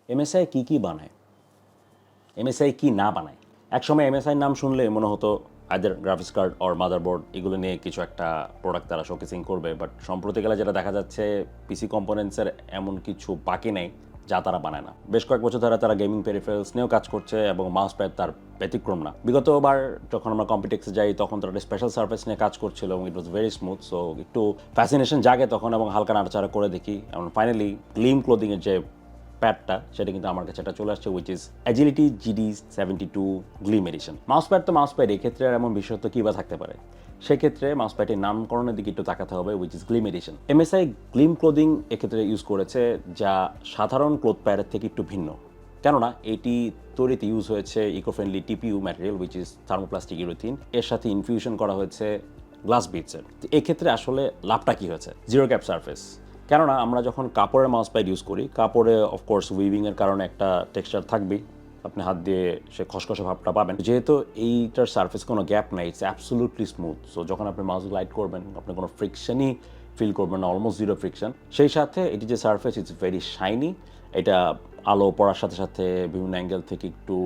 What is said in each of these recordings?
MSI কি বানায়, MSI কি না বানায়? একসময় এমএসআই নাম শুনলে মনে হতো either graphics card or motherboard এগুলো নিয়ে কিছু একটা প্রোডাক্ট তারা শোকেসিং করবে, বাট সম্প্রতিকালে যেটা দেখা যাচ্ছে পিসি কম্পোনেন্টসের এমন কিছু বাকি নেই যা তারা বানায় না। বেশ কয়েক বছর ধরে তারা গেমিং পেরিফেরালস নিয়েও কাজ করছে এবং মাউস প্যাড তার ব্যতিক্রম না। বিগতবার যখন আমরা কম্পিউটেক্সে যাই তখন তারা একটা স্পেশাল সার্ফেস নিয়ে কাজ করছিল এবং ইট ওয়াজ ভেরি স্মুথ, সো একটু ফ্যাসিনেশন জাগে তখন এবং হালকা নাড়াচাড়া করে দেখি এবং ফাইনালি গ্লিম ক্লোদিংয়ের যে প্যাডটা সেটা কিন্তু আমার কাছে এটা চলে আসছে, which is agility GD72 gleam edition. Mouse pad তো মাউস প্যাড, এক্ষেত্রে আর এমন বিশেষত্ব কী বা থাকতে পারে? সেক্ষেত্রে মাউস প্যাডের নামকরণের দিকে একটু তাকাতে হবে, which is gleam edition. MSI gleam clothing এক্ষেত্রে ইউজ করেছে যা সাধারণ ক্লোথ প্যাডের থেকে একটু ভিন্ন, কেননা এটি তৈরিতে ইউজ হয়েছে eco friendly TPU material, which is thermoplastic urethane. এর সাথে ইনফিউশন করা হয়েছে গ্লাস বিটসের। তো এক্ষেত্রে আসলে লাভটা কী হয়েছে? Zero cap surface. কেননা আমরা যখন কাপড়ের মাউস প্যাড ইউজ করি, কাপড়ে অফকোর্স উইভিংয়ের কারণে একটা টেক্সচার থাকবেই, আপনি হাত দিয়ে সে খসখসে ভাবটা পাবেন। যেহেতু এইটার সারফেস কোনো গ্যাপ নাই, ইটস অ্যাবসলুটলি স্মুথ, সো যখন আপনি মাউস গ্লাইড করবেন আপনি কোনো ফ্রিকশনই ফিল করবেন না, অলমোস্ট জিরো ফ্রিকশন। সেই সাথে এটি যে সারফেস ইটস ভেরি শাইনি, এটা আলো পড়ার সাথে সাথে বিভিন্ন অ্যাঙ্গেল থেকে একটু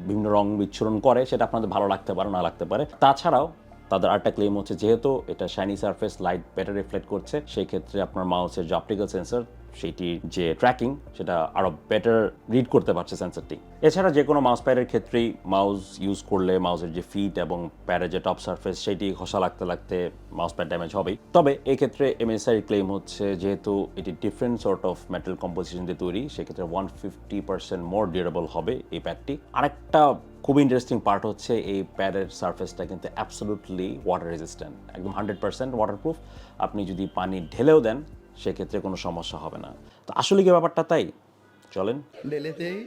বিভিন্ন রং বিচ্ছুরণ করে, সেটা আপনাদের ভালো লাগতে পারে না লাগতে পারে। তাছাড়াও তাদের আরেকটা ক্লেম হচ্ছে যেহেতু এটা shiny surface light better reflect করছে, সেই ক্ষেত্রে আপনার মাউসের যে অপটিক্যাল সেন্সর সেটির যে ট্র্যাকিং সেটা আরও বেটার রিড করতে পারছে সেন্সরটি। এছাড়া যে কোনো মাউস প্যাডের ক্ষেত্রেই মাউস ইউজ করলে মাউসের যে ফিট এবং প্যাডের যে টপ সারফেস সেটি ঘষা লাগতে লাগতে মাউস প্যাড ড্যামেজ হবেই। তবে এই ক্ষেত্রে এমএসআই ক্লেম হচ্ছে যেহেতু এটি different sort of metal composition দিয়ে তৈরি, সেক্ষেত্রে 150% মোর ডিউরেবল হবে এই প্যাডটি। আরেকটা খুব ইন্টারেস্টিং পার্ট হচ্ছে এই প্যাডের সারফেসটা কিন্তু অ্যাবসলুটলি ওয়াটার রেজিস্ট্যান্ট, একদম 100% ওয়াটারপ্রুফ। আপনি যদি পানি ঢেলেও দেন সেক্ষেত্রে কোনো সমস্যা হবে না। তো আসলে কি ব্যাপারটা তাই? চলেন ঢেলেতেই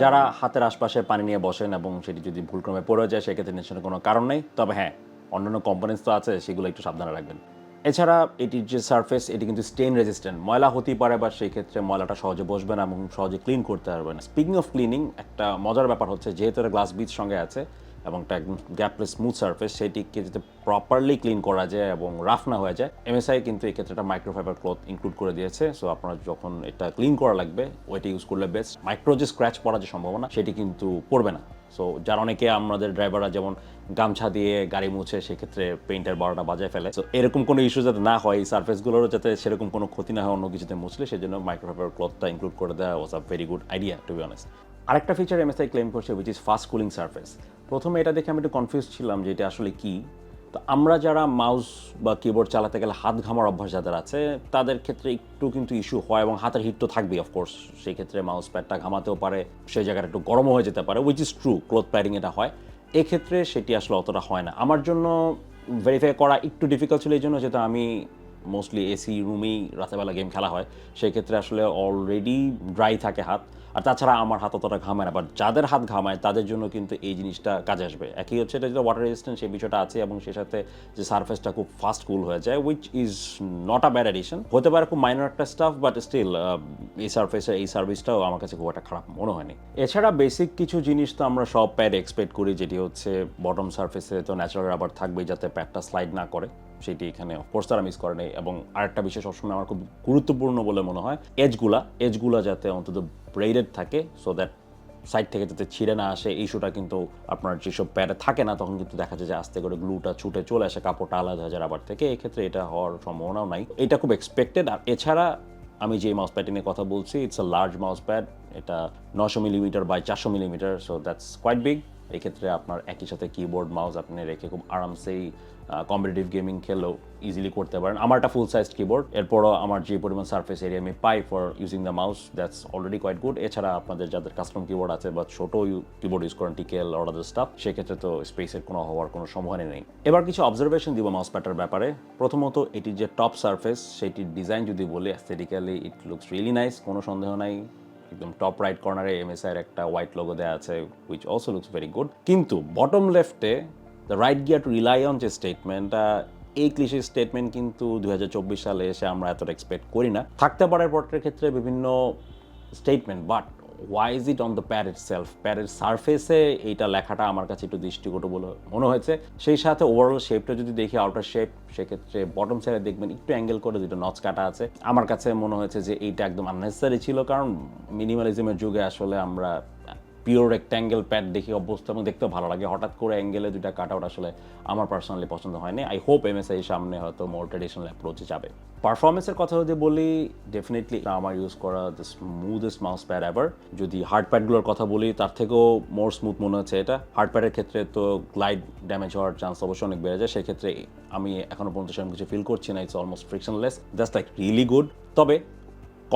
যারা হাতের আশপাশে পানি নিয়ে বসেন এবং সেটি যদি ভুলক্রমে পড়ে যায় সেক্ষেত্রে টেনশনের কোনো কারণ নেই। তবে হ্যাঁ, অন্যান্য কম্পোনেন্টস তো আছে, সেগুলো একটু সাবধানে রাখবেন। এছাড়া এটির যে সারফেস এটি কিন্তু স্টেন রেজিস্ট্যান্ট, ময়লা হতেই পারে, বা সেই ক্ষেত্রে ময়লাটা সহজে বসবে না এবং সহজে ক্লিন করতে পারবে না। স্পিকিং অফ ক্লিনিং, একটা মজার ব্যাপার হচ্ছে যেহেতু এটা গ্লাস বিচ সঙ্গে আছে এবং একটা একদম গ্যাপলেস স্মুথ সারফেস, সেটিকে যাতে প্রপারলি ক্লিন করা যায় এবং রাফ না হয়ে যায়, এমএসআই কিন্তু এই ক্ষেত্রে একটা মাইক্রোফাইবার ক্লথ ইনক্লুড করে দিয়েছে। সো আপনার যখন এটা ক্লিন করা লাগবে ওইটা ইউজ করলে বেস্ট। মাইক্রো যে স্ক্র্যাচ পড়ার যে সম্ভাবনা সেটি কিন্তু পড়বে না। সো যার অনেকে আমাদের ড্রাইভাররা যেমন গামছা দিয়ে গাড়ি মুছে সেক্ষেত্রে পেইন্টের বড়টা বাজায় ফেলে, সো এরকম কোনো ইস্যু যাতে না হয়, এই সারফেসগুলোরও যাতে সেরকম কোনো ক্ষতি না হয় অন্য কিছুতে মুছলে, সেই জন্য মাইক্রোফাইবার ক্লথটা ইনক্লুড করে দেওয়া was a very good idea to be honest. আরেকটা ফিচার এমএসআই ক্লেম করছে which is fast cooling surface. প্রথমে এটা দেখে আমি একটু কনফিউজ ছিলাম যে এটা আসলে কী। তো আমরা যারা মাউস বা কিবোর্ড চালাতে গেলে হাত ঘামার অভ্যাস যাদের আছে তাদের ক্ষেত্রে একটু কিন্তু ইস্যু হয় এবং হাতের হিট তো থাকবেই অফকোর্স, সেই ক্ষেত্রে মাউস প্যাডটা ঘামাতেও পারে, সেই জায়গাটা একটু গরমও হয়ে যেতে পারে, which is true, cloth padding এটা হয়। এক্ষেত্রে সেটি আসলে অতটা হয় না। আমার জন্য ভেরিফাই করা একটু ডিফিকাল্ট ছিল এই জন্য যেহেতু আমি মোস্টলি এসি রুমেই রাতেরবেলা গেম খেলা হয়, সেই ক্ষেত্রে আসলে অলরেডি ড্রাই থাকে হাত, আর তাছাড়া আমার হাত অতটা ঘামায় না। বাট যাদের হাত ঘামায় তাদের জন্য কিন্তু এই জিনিসটা কাজে আসবে। একই হচ্ছে এটা যেটা ওয়াটার রেজিস্ট্যান্ট সেই বিষয়টা আছে এবং সেই সাথে যে সারফেসটা খুব ফাস্ট কুল হয়ে যায়, which is not a bad edition. হতে পারে খুব মাইনর একটা স্টাফ, বাট স্টিল এই সারফেসের এই সার্ভিসটাও আমার কাছে খুব একটা খারাপ মনে হয়নি। এছাড়া বেসিক কিছু জিনিস তো আমরা সব প্যাড এক্সপেক্ট করি, যেটি হচ্ছে বটম সারফেসে তো ন্যাচারাল রাবার থাকবেই যাতে প্যাডটা স্লাইড না করে, সেটি এখানে অফকোর্স তারা মিস করে নেই। এবং আরেকটা বিষয় সবসময় আমার খুব গুরুত্বপূর্ণ বলে মনে হয়, এজগুলা যাতে অন্তত ব্রেডেড থাকে, সো দ্যাট সাইড থেকে যাতে ছিঁড়ে না আসে। ইস্যুটা কিন্তু আপনার যেসব প্যাডে থাকে না, তখন কিন্তু দেখা যায় যে আস্তে করে গ্লুটা ছুটে চলে আসে, কাপড়টা আলাদা হয়ে যায় রাবার থেকে। এক্ষেত্রে এটা হওয়ার সম্ভাবনাও নাই, এটা খুব এক্সপেক্টেড। আর এছাড়া আমি যে মাউস প্যাডটি নিয়ে কথা বলছি, it's a large mouse pad, এটা 900 millimetre by 400 millimetre, so that's quite big. এক্ষেত্রে আপনার একই সাথে কিবোর্ড মাউস আপনি রেখে খুব আরামসেই কম্পিটিটিভ গেমিং খেললেও ইজিলি করতে পারেন। আমার একটা ফুল সাইজ কিবোর্ড, এরপরও আমার যে পরিমাণ সার্ফেস এরিয়া আমি পাই for using the mouse, that's already quite good. এছাড়া আপনাদের যাদের কাস্টম কিবোর্ড আছে বা ছোটো কিবোর্ড ইউজ করেন, টিকেল অর আদার স্টাফ, সেক্ষেত্রে তো স্পেসের কোনো হওয়ার কোনো সম্ভাবনা নেই। এবার কিছু অবজারভেশন দিব মাউস প্যাডটার ব্যাপারে। প্রথমত এটির যে টপ সার্ফেস সেটির ডিজাইন যদি বলি, aesthetically it looks really nice, কোনো সন্দেহ নাই। একদম টপ রাইট কর্নারে এমএসআই এর একটা হোয়াইট লোগো দেওয়া আছে, which also looks very good. কিন্তু বটম লেফটে the right gear two rely on যে স্টেটমেন্টটা, এই ক্লিশে স্টেটমেন্ট কিন্তু 2024 সালে এসে আমরা এতটা এক্সপেক্ট করি না। থাকতে পারে প্রোডাক্টের ক্ষেত্রে বিভিন্ন statement, but why is it on the pad itself? প্যাডের সারফেসে এইটা লেখাটা আমার কাছে একটু দৃষ্টিকটু বলে মনে হয়েছে। সেই সাথে ওভারঅল শেপটা যদি দেখি, আউটার শেপ, সেক্ষেত্রে বটম সাইডে দেখবেন একটু অ্যাঙ্গেল করে দুটো নচ কাটা আছে। আমার কাছে মনে হয়েছে যে এইটা একদম আননেসেসারি ছিল, কারণ মিনিমালিজমের যুগে আসলে আমরা পিওর রেক্ট্যাঙ্গেল প্যাড দেখি অভ্যস্ত এবং দেখতেও ভালো লাগে। হঠাৎ করে অ্যাঙ্গেলে দুইটা কাট আউট আসলে আমার পার্সোনালি পছন্দ হয়নি। আই হোপ এমএসআই সামনে হয়তো মোর ট্রেডিশনাল অ্যাপ্রোচে যাবে। পারফরমেন্সের কথা যদি বলি, ডেফিনেটলি আমার ইউজ করা দ্য স্মুথেস্ট মাউস প্যাড এভার। যদি হার্ড প্যাডগুলোর কথা বলি, তার থেকেও মোর স্মুথ মনে হচ্ছে এটা। হার্ড প্যাডের ক্ষেত্রে তো গ্লাইড ড্যামেজ হওয়ার চান্স অবশ্যই অনেক বেড়ে যায়, সেক্ষেত্রে আমি এখনো পর্যন্ত সেরকম কিছু ফিল করছি না। It's almost frictionless, just like really good. তবে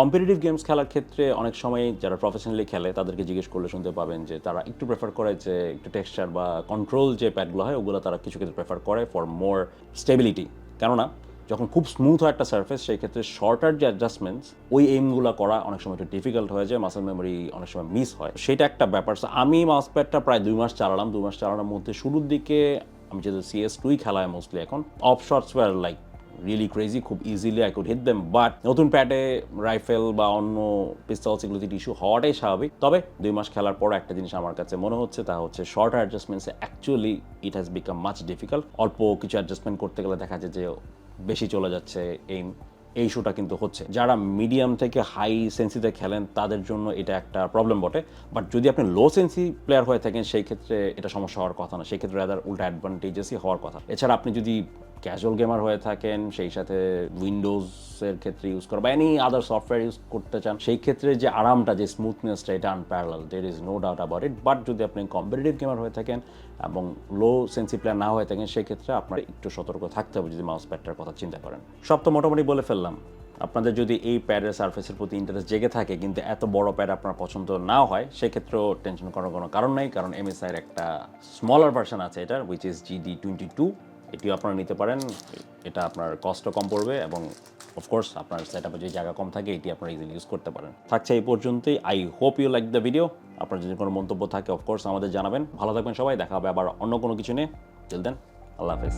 কম্পিটিটিভ গেমস খেলার ক্ষেত্রে অনেক সময় যারা প্রফেশনালি খেলে তাদেরকে জিজ্ঞেস করলে শুনতে পাবেন যে তারা একটু প্রেফার করে যে একটু টেক্সচার বা কন্ট্রোল যে প্যাডগুলো হয় ওগুলো তারা কিছু ক্ষেত্রে প্রেফার করে ফর মোর স্টেবিলিটি। কেননা যখন খুব স্মুথ হয় একটা সার্ফেস, সেই ক্ষেত্রে শর্টার যে অ্যাডজাস্টমেন্টস, ওই এইমগুলো করা অনেক সময় একটু ডিফিকাল্ট হয়ে যায়, মাসেল মেমোরি অনেক সময় মিস হয়, সেটা একটা ব্যাপার। আমি মাউস প্যাডটা প্রায় 2 মাস চালালাম। 2 মাস চালানোর মধ্যে শুরুর দিকে আমি যেহেতু CS2 খেলায় মোস্টলি, এখন off shots were like really crazy, খুব easily I could hit them. But নতুন প্যাডে রাইফেল বা অন্য পিস্তলস এগুলোতে ইস্যু হওয়াটাই স্বাভাবিক। তবে 2 মাস খেলার পর একটা জিনিস আমার কাছে মনে হচ্ছে, তা হচ্ছে শর্টার অ্যাডজাস্টমেন্টসে actually it has become much difficult. অল্প কিছু অ্যাডজাস্টমেন্ট করতে গেলে দেখা যায় যে বেশি চলে যাচ্ছে এইম, এই ইস্যুটা কিন্তু হচ্ছে। যারা মিডিয়াম থেকে হাই সেন্সিতে খেলেন তাদের জন্য এটা একটা প্রবলেম বটে। বাট যদি আপনি লো সেন্সি প্লেয়ার হয়ে থাকেন, সেই ক্ষেত্রে এটা সমস্যা হওয়ার কথা না, সেই ক্ষেত্রে রাদার উল্টা অ্যাডভান্টেজেসই হওয়ার কথা। এছাড়া আপনি যদি ক্যাজুয়াল গেমার হয়ে থাকেন, সেই সাথে উইন্ডোজের ক্ষেত্রে ইউজ করা বা এনি আদার সফটওয়্যার ইউজ করতে চান, সেই ক্ষেত্রে যে আরামটা, যে স্মুথনেসটা, এটা unparalleled, there is no doubt about it. But যদি আপনি কম্পিটিটিভ গেমার হয়ে থাকেন এবং লো সেন্সি প্লেয়ার না হয়ে থাকেন, সেই ক্ষেত্রে আপনার একটু সতর্ক থাকতে হবে যদি মাউস প্যাডটার কথা চিন্তা করেন। সব তো মোটামুটি বলে ফেললাম। আপনাদের যদি এই প্যাডের সার্ফেসের প্রতি ইন্টারেস্ট জেগে থাকে কিন্তু এত বড় প্যাড আপনার পছন্দ না হয়, সেক্ষেত্রেও টেনশন করার কোনো কারণ নেই, কারণ এমএসআইয়ের একটা স্মলার ভার্সন আছে এটার, উইচ ইজ GD22। এটিও আপনারা নিতে পারেন। এটা আপনার কস্টও কম পড়বে এবং অফকোর্স আপনার সেটআপে যে জায়গা কম থাকে, এটি আপনারা ইজিলি ইউজ করতে পারেন। থাকছে এই পর্যন্তই। I hope you like the video. আপনার যদি কোনো মন্তব্য থাকে অফকোর্স আমাদের জানাবেন। ভালো থাকবেন সবাই, দেখা হবে আবার অন্য কোনো কিছু নিয়ে। টিল দেন, আল্লাহ হাফেজ।